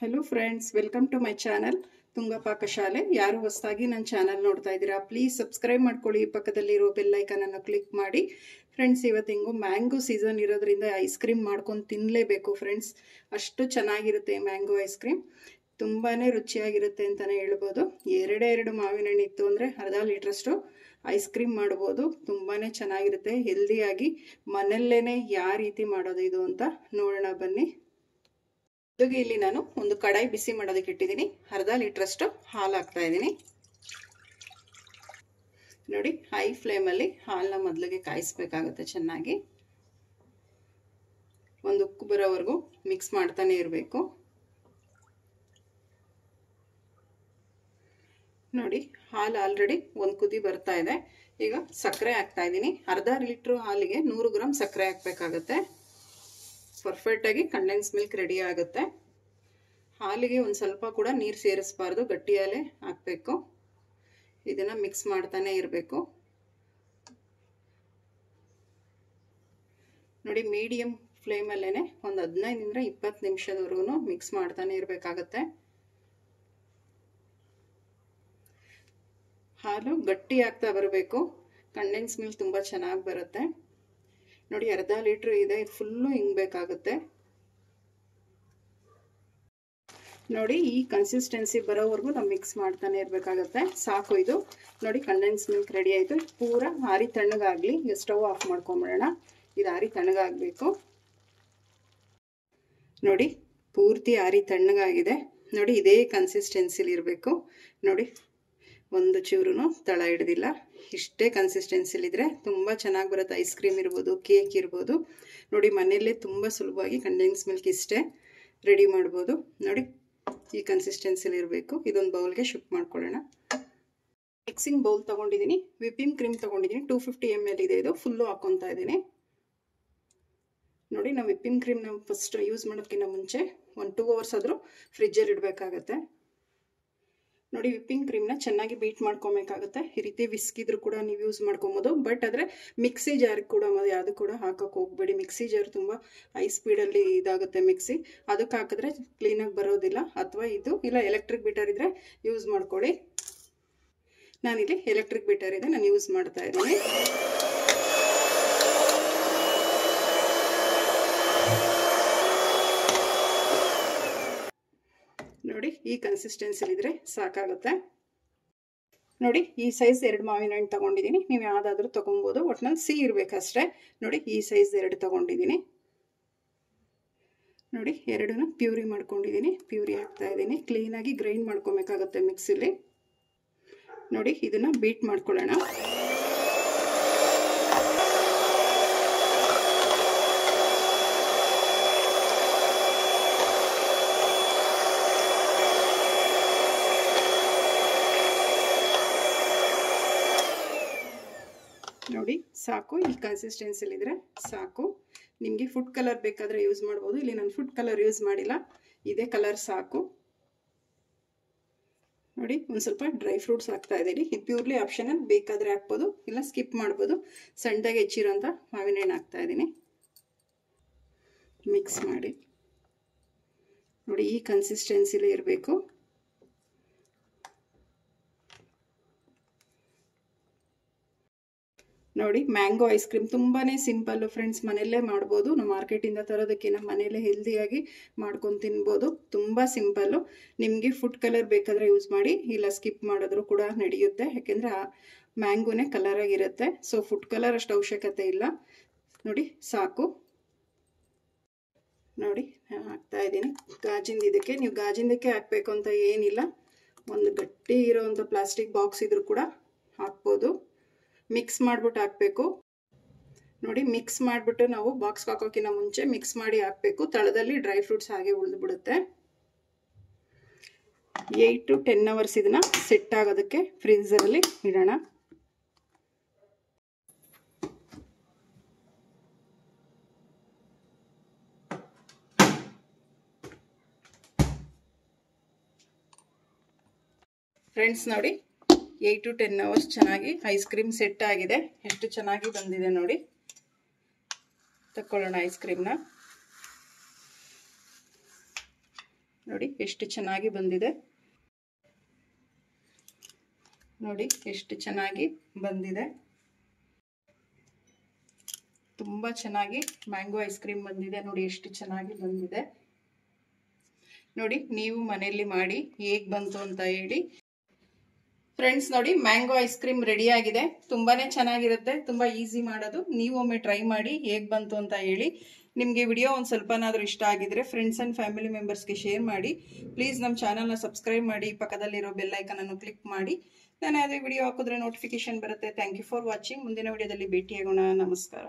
Hello friends, welcome to my channel Tunga ಪಾಕಶಾಲೆ. ಯಾರು ಹೊಸದಾಗಿ ನನ್ನ ಚಾನೆಲ್ ನೋಡ್ತಾ ಇದ್ದೀರಾ ಪ್ಲೀಸ್ ಸಬ್ಸ್ಕ್ರೈಬ್ ಮಾಡ್ಕೊಳ್ಳಿ, ಪಕ್ಕದಲ್ಲಿರೋ ಬೆಲ್ ಐಕಾನ್ ಅನ್ನು ಕ್ಲಿಕ್ ಮಾಡಿ. ಫ್ರೆಂಡ್ಸ್, ಇವತ್ತಿಂಗು ಮ್ಯಾಂಗೋ ಸೀಸನ್ ಇರೋದ್ರಿಂದ ಐಸ್ ಕ್ರೀಮ್ ಮಾಡ್ಕೊಂಡು ತಿನ್ನಲೇಬೇಕು ಫ್ರೆಂಡ್ಸ್. ಅಷ್ಟು ಚೆನ್ನಾಗಿರುತ್ತೆ ಮ್ಯಾಂಗೋ ಐಸ್ ಕ್ರೀಮ್, ತುಂಬಾನೇ ರುಚಿಯಾಗಿರುತ್ತೆ ಅಂತಾನೆ ಹೇಳ್ಬೋದು. ಎರಡು ಮಾವಿನ ಹಣ್ಣು ಇತ್ತು ಅಂದರೆ ಅರ್ಧ ಲೀಟ್ರಷ್ಟು ಐಸ್ ಕ್ರೀಮ್ ಮಾಡ್ಬೋದು. ತುಂಬಾನೇ ಚೆನ್ನಾಗಿರುತ್ತೆ, ಹೆಲ್ದಿಯಾಗಿ ಮನೆಯಲ್ಲೇನೆ ಯಾವ ರೀತಿ ಮಾಡೋದು ಇದು ಅಂತ ನೋಡೋಣ ಬನ್ನಿ. ಇಲ್ಲಿ ನಾನು ಒಂದು ಕಡಾಯಿ ಬಿಸಿ ಮಾಡೋದಕ್ಕೆ ಇಟ್ಟಿದ್ದೀನಿ. ಅರ್ಧ ಲೀಟ್ರಷ್ಟು ಹಾಲು ಹಾಕ್ತಾ ಇದ್ದೀನಿ. ನೋಡಿ, ಹೈ ಫ್ಲೇಮಲ್ಲಿ ಹಾಲನ್ನ ಮೊದಲಿಗೆ ಕಾಯಿಸ್ಬೇಕಾಗುತ್ತೆ. ಚೆನ್ನಾಗಿ ಒಂದು ಉಕ್ಕು ಬರೋವರೆಗೂ ಮಿಕ್ಸ್ ಮಾಡ್ತಾನೆ ಇರಬೇಕು. ನೋಡಿ, ಹಾಲು ಆಲ್ರೆಡಿ ಒಂದು ಕುದಿ ಬರ್ತಾ ಇದೆ. ಈಗ ಸಕ್ಕರೆ ಹಾಕ್ತಾ ಇದ್ದೀನಿ. ಅರ್ಧ ಲೀಟ್ರ್ ಹಾಲಿಗೆ 100 ಗ್ರಾಮ್ ಸಕ್ಕರೆ ಹಾಕಬೇಕಾಗತ್ತೆ. ಪರ್ಫೆಕ್ಟಾಗಿ ಕಂಡೆನ್ಸ್ ಮಿಲ್ಕ್ ರೆಡಿ ಆಗುತ್ತೆ. ಹಾಲಿಗೆ ಒಂದು ಸ್ವಲ್ಪ ಕೂಡ ನೀರು ಸೇರಿಸಬಾರ್ದು, ಗಟ್ಟಿ ಹಾಲೇ ಹಾಕಬೇಕು. ಇದನ್ನು ಮಿಕ್ಸ್ ಮಾಡ್ತಾನೆ ಇರಬೇಕು. ನೋಡಿ, ಮೀಡಿಯಂ ಫ್ಲೇಮಲ್ಲೇ ಒಂದು 15 ರಿಂದ 20 ನಿಮಿಷದವರೆಗೂ ಮಿಕ್ಸ್ ಮಾಡ್ತಾನೆ ಇರಬೇಕಾಗತ್ತೆ. ಹಾಲು ಗಟ್ಟಿ ಆಗ್ತಾ ಬರಬೇಕು. ಕಂಡೆನ್ಸ್ ಮಿಲ್ಕ್ ತುಂಬ ಚೆನ್ನಾಗಿ ಬರುತ್ತೆ. ನೋಡಿ, ಅರ್ಧ ಲೀಟ್ರ್ ಇದೆ, ಇದು ಫುಲ್ಲು ಹಿಂಗಬೇಕಾಗುತ್ತೆ. ನೋಡಿ, ಈ ಕನ್ಸಿಸ್ಟೆನ್ಸಿ ಬರೋವರೆಗೂ ನಾವು ಮಿಕ್ಸ್ ಮಾಡ್ತಾನೆ ಇರಬೇಕಾಗತ್ತೆ. ಸಾಕು ಇದು. ನೋಡಿ, ಕಂಡೆನ್ಸ್ ಮಿಲ್ಕ್ ರೆಡಿ ಆಯಿತು. ಪೂರ ಆರಿ ತಣ್ಣಗಾಗಲಿ. ಈಗ ಸ್ಟವ್ ಆಫ್ ಮಾಡ್ಕೊಂಬಿಡೋಣ. ಇದು ಆರಿ ತಣ್ಣಗಾಗಬೇಕು. ನೋಡಿ, ಪೂರ್ತಿ ಆರಿ ತಣ್ಣಗಾಗಿದೆ. ನೋಡಿ, ಇದೇ ಕನ್ಸಿಸ್ಟೆನ್ಸಿಲಿ ಇರಬೇಕು. ನೋಡಿ, ಒಂದು ಚೂರು ತಳ ಹಿಡ್ದಿಲ್ಲ. ಇಷ್ಟೇ ಕನ್ಸಿಸ್ಟೆನ್ಸಿಲಿದ್ರೆ ತುಂಬ ಚೆನ್ನಾಗಿ ಬರುತ್ತೆ. ಐಸ್ ಕ್ರೀಮ್ ಇರ್ಬೋದು, ಕೇಕ್ ಇರ್ಬೋದು. ನೋಡಿ, ಮನೆಯಲ್ಲೇ ತುಂಬ ಸುಲಭವಾಗಿ ಕಂಡೆನ್ಸ್ ಮಿಲ್ಕ್ ಇಷ್ಟೇ ರೆಡಿ ಮಾಡ್ಬೋದು. ನೋಡಿ, ಈ ಕನ್ಸಿಸ್ಟೆನ್ಸಿಲಿ ಇರಬೇಕು. ಇದೊಂದು ಬೌಲ್ಗೆ ಶಿಫ್ಟ್ ಮಾಡ್ಕೊಳ್ಳೋಣ. ಮಿಕ್ಸಿಂಗ್ ಬೌಲ್ ತೊಗೊಂಡಿದ್ದೀನಿ. ವಿಪಿಂಗ್ ಕ್ರೀಮ್ ತೊಗೊಂಡಿದ್ದೀನಿ. 250 ml ಇದೆ. ಇದು ಫುಲ್ಲು ಹಾಕ್ಕೊತಾ ಇದ್ದೀನಿ. ನೋಡಿ, ನಾವು ವಿಪಿಂಗ್ ಕ್ರೀಮ್ನ ಫಸ್ಟ್ ಯೂಸ್ ಮಾಡೋದಕ್ಕಿಂತ ಮುಂಚೆ ಒಂದು 2 ಅವರ್ಸ್ ಆದರೂ ಫ್ರಿಜ್ಜಲ್ಲಿ ಇಡಬೇಕಾಗತ್ತೆ. ನೋಡಿ, ವಿಪ್ಪಿಂಗ್ ಕ್ರೀಮ್ನ ಚೆನ್ನಾಗಿ ಬೀಟ್ ಮಾಡ್ಕೊಬೇಕಾಗುತ್ತೆ. ಈ ರೀತಿ ವಿಸ್ಕಿದ್ರು ಕೂಡ ನೀವು ಯೂಸ್ ಮಾಡ್ಕೊಬೋದು. ಬಟ್ ಆದರೆ ಮಿಕ್ಸಿ ಜಾರಿಗೆ ಕೂಡ ಯಾವುದು ಕೂಡ ಹಾಕೋಕೆ ಹೋಗಬೇಡಿ. ಮಿಕ್ಸಿ ಜಾರ್ ತುಂಬ ಹೈ ಸ್ಪೀಡಲ್ಲಿ ಇದಾಗುತ್ತೆ ಮಿಕ್ಸಿ. ಅದಕ್ಕೆ ಹಾಕಿದ್ರೆ ಕ್ಲೀನಾಗಿ ಬರೋದಿಲ್ಲ. ಅಥವಾ ಇದು ಇಲ್ಲ ಎಲೆಕ್ಟ್ರಿಕ್ ಬೀಟರ್ ಇದ್ದರೆ ಯೂಸ್ ಮಾಡ್ಕೊಳ್ಳಿ. ನಾನಿಲ್ಲಿ ಎಲೆಕ್ಟ್ರಿಕ್ ಬೀಟರ್ ಇದೆ, ನಾನು ಯೂಸ್ ಮಾಡ್ತಾ ಇದ್ದೀನಿ. ನೋಡಿ, ಈ ಕನ್ಸಿಸ್ಟೆನ್ಸಿಲಿದ್ರೆ ಸಾಕಾಗುತ್ತೆ. ನೋಡಿ, ಈ ಸೈಜ್ 2 ಮಾವಿನ ಹಣ್ಣು ತೊಗೊಂಡಿದ್ದೀನಿ. ನೀವು ಯಾವುದಾದ್ರೂ ತೊಗೊಬೋದು, ಒಟ್ಟಿನಲ್ಲಿ ಸಿಹಿ ಇರಬೇಕಷ್ಟೇ. ನೋಡಿ, ಈ ಸೈಜ್ 2 ತೊಗೊಂಡಿದ್ದೀನಿ. ನೋಡಿ, 2 ಪ್ಯೂರಿ ಮಾಡ್ಕೊಂಡಿದ್ದೀನಿ. ಪ್ಯೂರಿ ಹಾಕ್ತಾ ಇದ್ದೀನಿ. ಕ್ಲೀನಾಗಿ ಗ್ರೈಂಡ್ ಮಾಡ್ಕೊಬೇಕಾಗುತ್ತೆ ಮಿಕ್ಸಿಲಿ. ನೋಡಿ, ಇದನ್ನು ಬೀಟ್ ಮಾಡ್ಕೊಳ್ಳೋಣ. ನೋಡಿ, ಸಾಕು. ಈ ಕನ್ಸಿಸ್ಟೆನ್ಸಿಲಿದ್ರೆ ಸಾಕು. ನಿಮಗೆ ಫುಡ್ ಕಲರ್ ಬೇಕಾದರೆ ಯೂಸ್ ಮಾಡ್ಬೋದು. ಇಲ್ಲಿ ನಾನು ಫುಡ್ ಕಲರ್ ಯೂಸ್ ಮಾಡಿಲ್ಲ, ಇದೇ ಕಲರ್ ಸಾಕು. ನೋಡಿ, ಒಂದು ಸ್ವಲ್ಪ ಡ್ರೈ ಫ್ರೂಟ್ಸ್ ಹಾಕ್ತಾ ಇದ್ದೀನಿ. ಇದು ಪ್ಯೂರ್ಲಿ ಆಪ್ಷನಲ್, ಬೇಕಾದರೆ ಹಾಕ್ಬೋದು, ಇಲ್ಲ ಸ್ಕಿಪ್ ಮಾಡ್ಬೋದು. ಸಣ್ಣದಾಗಿ ಹೆಚ್ಚಿರೋಂಥ ಮಾವಿನ ಹಣ್ಣು ಹಾಕ್ತಾ ಇದ್ದೀನಿ. ಮಿಕ್ಸ್ ಮಾಡಿ. ನೋಡಿ, ಈ ಕನ್ಸಿಸ್ಟೆನ್ಸಿಲೇ ಇರಬೇಕು. ನೋಡಿ, ಮ್ಯಾಂಗೋ ಐಸ್ ಕ್ರೀಮ್ ತುಂಬಾ ಸಿಂಪಲ್ಲು ಫ್ರೆಂಡ್ಸ್. ಮನೆಯಲ್ಲೇ ಮಾಡ್ಬೋದು. ನಾವು ಮಾರ್ಕೆಟಿಂದ ತರೋದಕ್ಕೆ ನಮ್ಮ ಮನೆಯಲ್ಲೇ ಹೆಲ್ದಿಯಾಗಿ ಮಾಡ್ಕೊಂಡು ತಿನ್ಬೋದು. ತುಂಬ ಸಿಂಪಲ್ಲು. ನಿಮಗೆ ಫುಡ್ ಕಲರ್ ಬೇಕಾದರೆ ಯೂಸ್ ಮಾಡಿ, ಇಲ್ಲ ಸ್ಕಿಪ್ ಮಾಡಿದ್ರು ಕೂಡ ನಡೆಯುತ್ತೆ. ಯಾಕೆಂದರೆ ಆ ಮ್ಯಾಂಗೋನೇ ಕಲರಾಗಿರುತ್ತೆ. ಸೊ ಫುಡ್ ಕಲರ್ ಅಷ್ಟು ಅವಶ್ಯಕತೆ ಇಲ್ಲ. ನೋಡಿ, ಸಾಕು. ನೋಡಿ, ನಾನು ಹಾಕ್ತಾ ಇದ್ದೀನಿ. ಗಾಜಿಂದಕ್ಕೆ ನೀವು ಗಾಜಿಂದಕ್ಕೆ ಹಾಕಬೇಕು ಅಂತ ಏನಿಲ್ಲ. ಒಂದು ಗಟ್ಟಿ ಇರೋವಂಥ ಪ್ಲಾಸ್ಟಿಕ್ ಬಾಕ್ಸ್ ಇದ್ರೂ ಕೂಡ ಹಾಕ್ಬೋದು. ಮಿಕ್ಸ್ ಮಾಡಿಬಿಟ್ಟು ಹಾಕಬೇಕು. ನೋಡಿ, ಮಿಕ್ಸ್ ಮಾಡಿಬಿಟ್ಟು ನಾವು ಬಾಕ್ಸ್ಗೆ ಹಾಕೋಕ್ಕಿಂತ ಮುಂಚೆ ಮಿಕ್ಸ್ ಮಾಡಿ ಹಾಕಬೇಕು. ತಳದಲ್ಲಿ ಡ್ರೈ ಫ್ರೂಟ್ಸ್ ಹಾಗೆ ಉಳಿದ್ಬಿಡುತ್ತೆ. 8 to 10 ಅವರ್ಸ್ ಇದನ್ನು ಸೆಟ್ ಆಗೋದಕ್ಕೆ ಫ್ರೀಝರಲ್ಲಿ ಇಡೋಣ. ಫ್ರೆಂಡ್ಸ್, ನೋಡಿ, 8 to 10 ಅವರ್ಸ್ ಚೆನ್ನಾಗಿ ಐಸ್ ಕ್ರೀಮ್ ಸೆಟ್ ಆಗಿದೆ. ಎಷ್ಟು ಚೆನ್ನಾಗಿ ಬಂದಿದೆ ನೋಡಿ. ತಗೊಳ್ಳೋಣ ಐಸ್ ಕ್ರೀಮ್ನ. ನೋಡಿ ಎಷ್ಟು ಚೆನ್ನಾಗಿ ಬಂದಿದೆ. ನೋಡಿ ಎಷ್ಟು ಚೆನ್ನಾಗಿ ಬಂದಿದೆ. ತುಂಬಾ ಚೆನ್ನಾಗಿ ಮ್ಯಾಂಗೋ ಐಸ್ ಕ್ರೀಮ್ ಬಂದಿದೆ. ನೋಡಿ ಎಷ್ಟು ಚೆನ್ನಾಗಿ ಬಂದಿದೆ. ನೋಡಿ ನೀವು ಮನೆಯಲ್ಲಿ ಮಾಡಿ ಹೇಗೆ ಬಂತು ಅಂತ ಹೇಳಿ. ಫ್ರೆಂಡ್ಸ್ ನೋಡಿ ಮ್ಯಾಂಗೋ ಐಸ್ ಕ್ರೀಮ್ ರೆಡಿ ಆಗಿದೆ. ತುಂಬಾನೇ ಚೆನ್ನಾಗಿರುತ್ತೆ, ತುಂಬಾ ಈಸಿ ಮಾಡೋದು. ನೀವು ಒಮ್ಮೆ ಟ್ರೈ ಮಾಡಿ ಹೇಗೆ ಬಂತು ಅಂತ ಹೇಳಿ. ನಿಮಗೆ ವಿಡಿಯೋ ಒಂದು ಸ್ವಲ್ಪನಾದರೂ ಇಷ್ಟ ಆಗಿದ್ರೆ ಫ್ರೆಂಡ್ಸ್ ಆ್ಯಂಡ್ ಫ್ಯಾಮಿಲಿ ಮೆಂಬರ್ಸ್ಗೆ ಶೇರ್ ಮಾಡಿ. ಪ್ಲೀಸ್ ನಮ್ಮ ಚಾನಲ್ನ ಸಬ್ಸ್ಕ್ರೈಬ್ ಮಾಡಿ, ಪಕ್ಕದಲ್ಲಿರೋ ಬೆಲ್ ಐಕನ್ ಅನ್ನು ಕ್ಲಿಕ್ ಮಾಡಿ. ನಾನು ಯಾವುದೇ ವಿಡಿಯೋ ಹಾಕಿದ್ರೆ ನೋಟಿಫಿಕೇಶನ್ ಬರುತ್ತೆ. Thank you for watching. ಮುಂದಿನ ವಿಡಿಯೋದಲ್ಲಿ ಭೇಟಿಯಾಗೋಣ. ನಮಸ್ಕಾರ.